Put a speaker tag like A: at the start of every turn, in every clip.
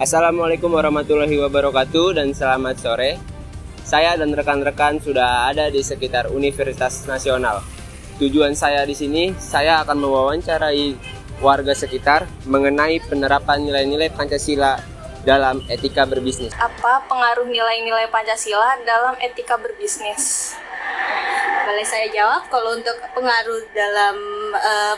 A: Assalamualaikum warahmatullahi wabarakatuh dan selamat sore. Saya dan rekan-rekan sudah ada di sekitar Universitas Nasional. Tujuan saya di sini, saya akan mewawancarai warga sekitar mengenai penerapan nilai-nilai Pancasila dalam etika berbisnis.
B: Apa pengaruh nilai-nilai Pancasila dalam etika berbisnis? Boleh saya jawab. Kalau untuk pengaruh dalam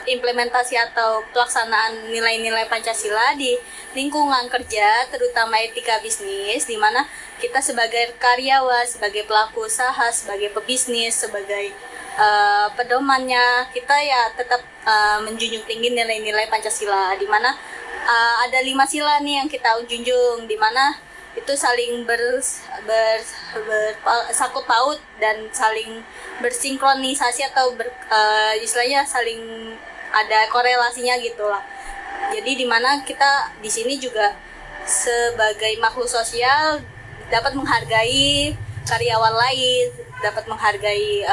B: implementasi atau pelaksanaan nilai-nilai Pancasila di lingkungan kerja, terutama etika bisnis, di mana kita sebagai karyawan, sebagai pelaku usaha, sebagai pebisnis, sebagai pedomannya, kita ya tetap menjunjung tinggi nilai-nilai Pancasila, di mana ada 5 sila nih yang kita junjung, di mana itu saling bersangkut paut dan saling bersinkronisasi atau istilahnya saling ada korelasinya gitulah. Jadi di mana kita di sini juga sebagai makhluk sosial dapat menghargai karyawan lain, dapat menghargai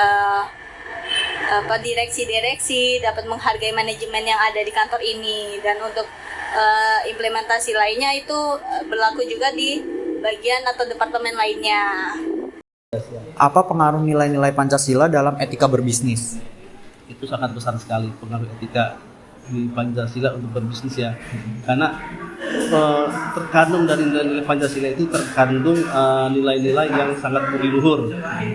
B: direksi-direksi, dapat menghargai manajemen yang ada di kantor ini, dan untuk implementasi lainnya itu berlaku juga di bagian atau departemen lainnya.
C: Apa pengaruh nilai-nilai Pancasila dalam etika berbisnis?
D: Itu sangat besar sekali pengaruh etika di Pancasila untuk berbisnis ya. Karena terkandung dari nilai-nilai Pancasila itu terkandung nilai-nilai yang sangat berluhur.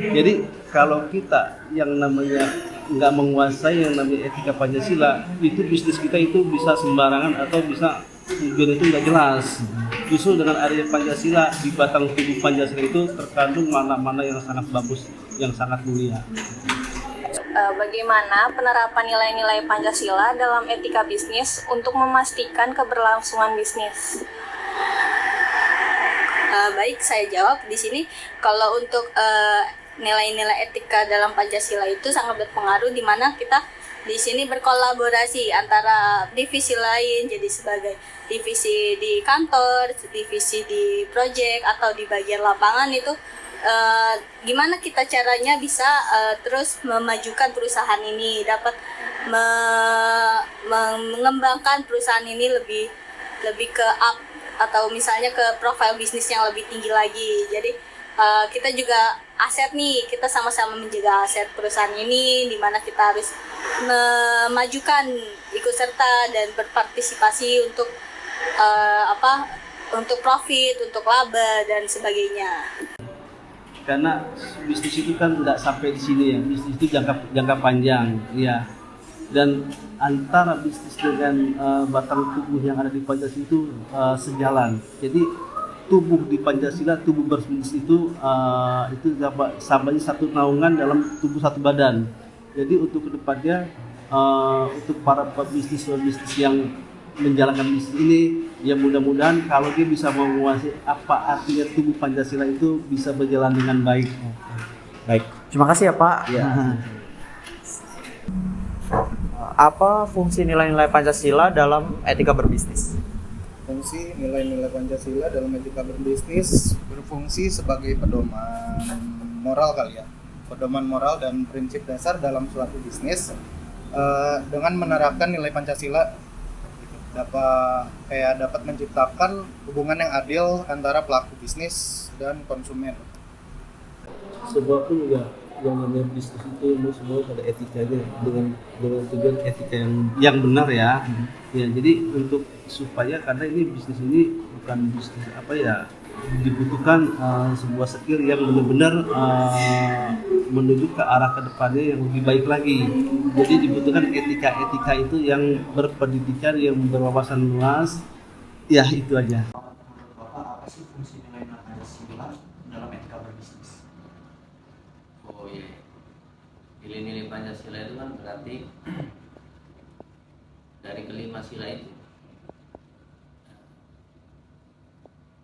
D: Jadi kalau kita yang namanya nggak menguasai yang namanya etika Pancasila, itu bisnis kita itu bisa sembarangan atau bisa tujuan itu nggak jelas. Justru dengan adanya Pancasila, di batang tubuh Pancasila itu terkandung mana-mana yang sangat bagus, yang sangat mulia.
B: Bagaimana penerapan nilai-nilai Pancasila dalam etika bisnis untuk memastikan keberlangsungan bisnis? Baik, saya jawab di sini. Kalau untuk nilai-nilai etika dalam Pancasila itu sangat berpengaruh, di mana kita di sini berkolaborasi antara divisi lain, jadi sebagai divisi di kantor, divisi di project atau di bagian lapangan itu gimana kita caranya bisa terus memajukan perusahaan ini, dapat mengembangkan perusahaan ini lebih ke up atau misalnya ke profil bisnis yang lebih tinggi lagi. Jadi kita juga aset nih, kita sama-sama menjaga aset perusahaan ini, di mana kita harus memajukan, ikut serta dan berpartisipasi untuk untuk profit, untuk laba dan sebagainya.
D: Karena bisnis itu kan nggak sampai di sini ya, bisnis itu jangka panjang ya. Dan antara bisnis dengan batang tubuh yang ada di Pancasila itu sejalan. Jadi tubuh di Pancasila, tubuh berbisnis itu samanya satu naungan dalam tubuh satu badan. Jadi untuk kedepannya untuk para pebisnis yang menjalankan bisnis ini, ya mudah-mudahan kalau dia bisa menguasai apa artinya tubuh Pancasila itu bisa berjalan dengan baik.
C: Baik, terima kasih ya Pak.
D: Ya.
C: Apa fungsi nilai-nilai Pancasila dalam etika berbisnis?
E: Fungsi nilai-nilai Pancasila dalam etika berbisnis berfungsi sebagai pedoman moral kali ya, pedoman moral dan prinsip dasar dalam suatu bisnis. Dengan menerapkan nilai Pancasila dapat menciptakan hubungan yang adil antara pelaku bisnis dan konsumen.
D: Sebuah pun juga yang namanya bisnis itu semua ada etikanya, dengan tujuan etika yang benar ya. Ya, jadi untuk supaya, karena ini bisnis ini bukan bisnis dibutuhkan sebuah skill yang benar-benar menuju ke arah kedepannya yang lebih baik lagi. Jadi dibutuhkan etika itu yang berpendidikan, yang berwawasan luas. Ya, itu aja.
C: Apa sih fungsi nilai-nilai Pancasila dalam etika berbisnis?
F: Oh iya, nilai-nilai Pancasila itu kan berarti dari kelima sila itu.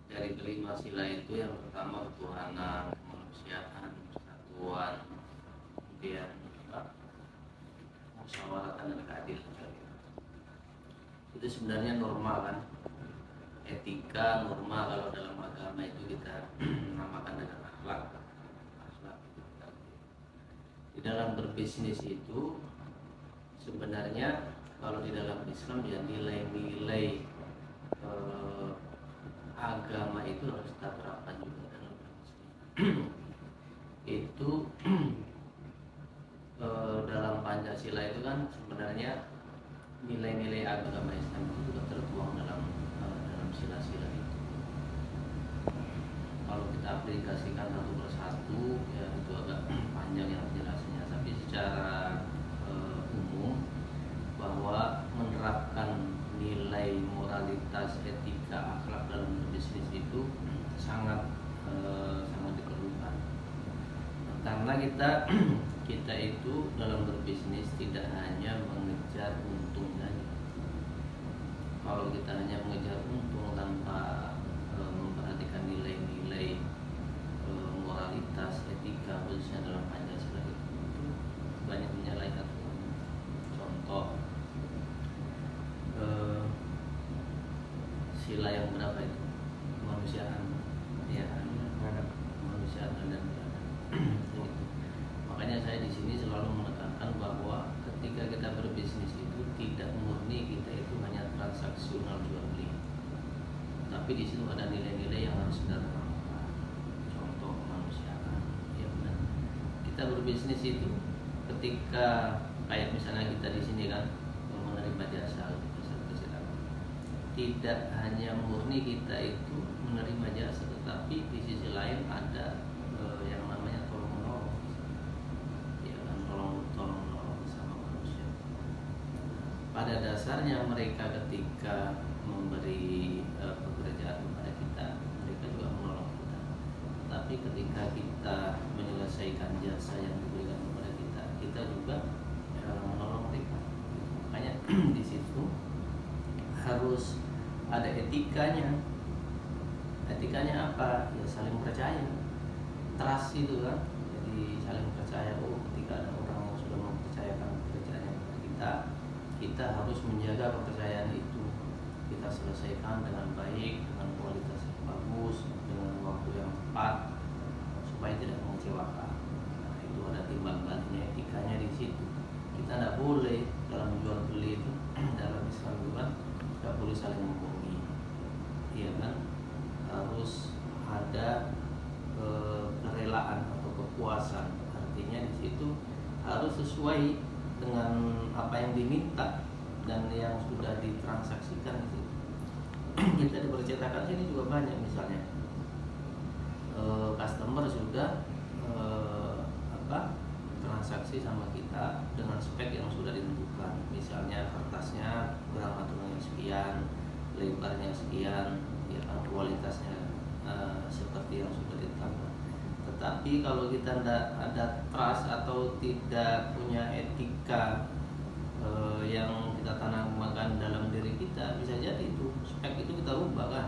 F: Dari kelima sila itu yang pertama ketuhanan, kemanusiaan, persatuan, kemudian musyawaratan dan keadilan. Itu sebenarnya norma kan, etika norma kalau dalam agama itu kita namakan dengan akhlak. Di dalam berbisnis itu sebenarnya kalau di dalam Islam ya nilai-nilai agama itu harus kita terapkan juga dalam berbisnis. Itu dalam Pancasila itu kan sebenarnya nilai-nilai agama Islam itu juga tertuang dalam sila-sila itu. Kalau kita aplikasikan satu persatu ya itu agak panjang yang penjelasannya, tapi secara umum bahwa menerapkan nilai moralitas, etika, akhlak dalam berbisnis itu sangat diperlukan. Karena kita itu dalam berbisnis tidak hanya mengejar untung saja. Kalau kita hanya mengejar untung tanpa memperhatikan nilai-nilai moralitas, etika khususnya dalam Pancasila itu banyak menyalahi aturan. Contoh sila yang berapa itu? Kemanusiaan, ya, kemanusiaan dan beradab. Makanya saya di sini selalu menekankan bahwa ketika kita berbisnis itu tidak murni kita itu hanya transaksional jual beli, tapi di situ ada nilai-nilai yang harus kita tanamkan. Contoh kemanusiaan, ya benar. Kita berbisnis itu ketika kayak misalnya kita di sini kan menerima jasa tidak hanya murni kita itu menerima jasa, tetapi di sisi lain ada yang namanya tolong menolong, ya kan, tolong menolong sama manusia. Pada dasarnya mereka ketika memberi pekerjaan kepada kita, mereka juga menolong kita. Tapi ketika kita menyelesaikan jasa yang diberikan kepada kita, kita juga menolong mereka. Makanya di situ harus ada etikanya. Etikanya apa? Ya saling percaya. Trust itu kan. Jadi saling percaya. Oh, ketika ada orang yang sudah mempercayakan pekerjaannya kepada kita, kita harus menjaga kepercayaan itu. Kita selesaikan dengan baik, dengan kualitas yang bagus, dengan waktu yang tepat, supaya tidak mengecewakan. Nah, itu ada timbang balinya, etikanya di situ. Kita tidak boleh dalam jual beli itu dalam Islam itu kan tidak boleh saling membohongi, iya kan? Harus ada kerelaan atau kepuasan. Artinya di situ harus sesuai dengan apa yang diminta dan yang sudah ditransaksikan di situ. Kita di percetakan sini juga banyak, misalnya customer sudah transaksi sama kita dengan spek yang sudah ditentukan, misalnya kertasnya gramaturnya sekian, lebarnya sekian, ya kan, kualitasnya seperti yang sudah ditetapkan. Tetapi kalau kita tidak ada trust atau tidak punya etika yang kita tanamkan dalam diri kita, bisa jadi itu spek itu kita rubah kan,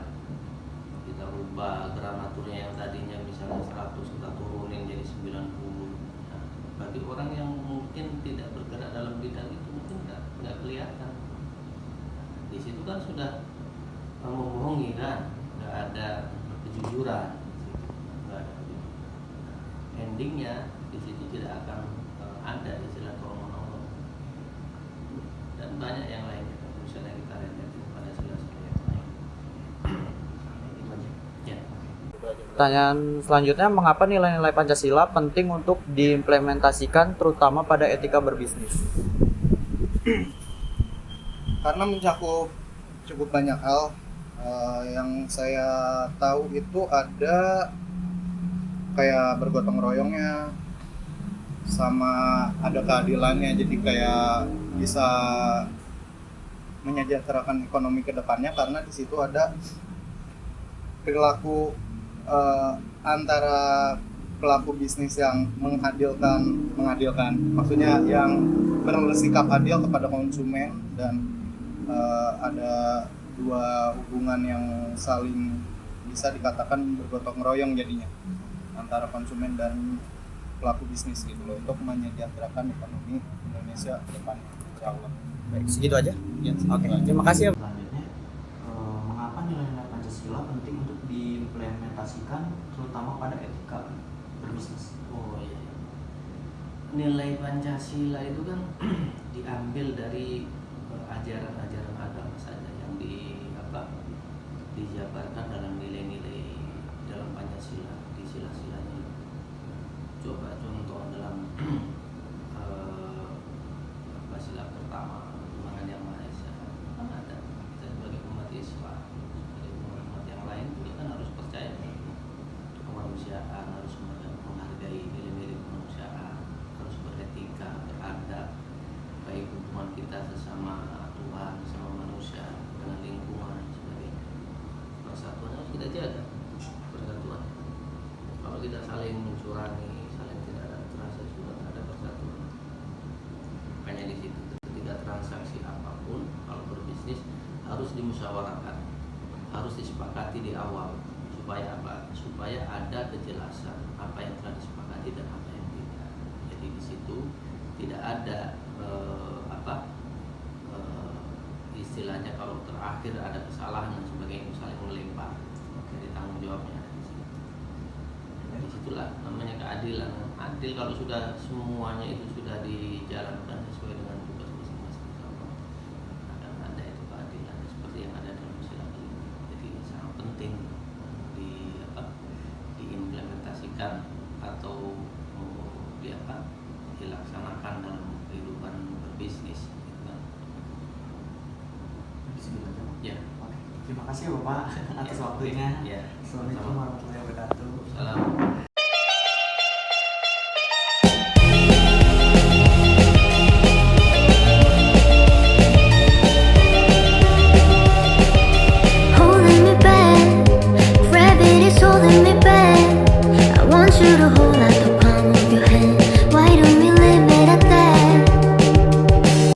F: kita rubah gramaturnya yang tadinya misalnya 100 kita turunin jadi 90. Bagi orang yang mungkin tidak bergerak dalam bidang itu mungkin nggak kelihatan. Di situ kan sudah membohongi kan, nggak ada kejujuran, nggak ada kejujuran. Endingnya di situ tidak akan ada istilah tolong menolong dan banyak yang lainnya. Misalnya kita lihat pada sila-sila yang lain. Ya.
C: Pertanyaan selanjutnya, mengapa nilai-nilai Pancasila penting untuk diimplementasikan terutama pada etika berbisnis?
E: Karena mencakup cukup banyak hal. Yang saya tahu itu ada kayak bergotong royongnya, sama ada keadilannya, jadi kayak bisa menyejahterakan ekonomi ke depannya, karena di situ ada perilaku antara pelaku bisnis yang mengadilkan, maksudnya yang bersikap adil kepada konsumen, dan ada dua hubungan yang saling bisa dikatakan bergotong royong jadinya antara konsumen dan pelaku bisnis gitu loh, untuk menyejahterakan ekonomi Indonesia ke depannya, insyaallah.
C: Baik, segitu aja.
E: Ya,
C: Oke, terima kasih ya.
G: Selanjutnya, mengapa nilai-nilai Pancasila penting untuk diimplementasikan terutama pada etika berbisnis?
F: Oh iya. Nilai Pancasila itu kan diambil dari ajaran-ajaran agama saja yang dijabarkan dalam nilai-nilai dalam Pancasila di sila-silanya. Coba contoh dalam sila pertama Tuhan Yang Maha Esa kan ada. Kita sebagai umat Islam, sebagai umat yang lain juga kan harus percaya kemanusiaan, harus menghargai nilai-nilai kemanusiaan, harus beretika, beradab, baik hubungan kita sesama Tuhan, sama manusia, dengan lingkungan dan sebagainya. Persatuan harus kita jaga, persatuan. Kalau kita saling mencurangi, saling tidak ada terasa sudah ada persatuan. Makanya di situ ketika transaksi apapun, kalau berbisnis harus dimusyawarahkan, harus disepakati di awal. Supaya apa? Supaya ada kejelasan apa yang telah disepakati dan apa yang tidak. Jadi di situ tidak ada istilahnya kalau terakhir ada kesalahan dan sebagainya saling melempar. Jadi tanggung jawabnya ada di situ. Di situlah namanya keadilan. Adil kalau sudah semuanya itu sudah dijalankan sesuai dengan tugas masing-masing, akan ada itu keadilan seperti yang ada dalam sila kelima. Jadi sangat penting diimplementasikan atau dilaksanakan dalam kehidupan berbisnis. Ya.
G: Oke. Terima kasih Bapak atas waktunya.
F: Ya.
G: Assalamualaikum warahmatullahi wabarakatuh.
F: Salam.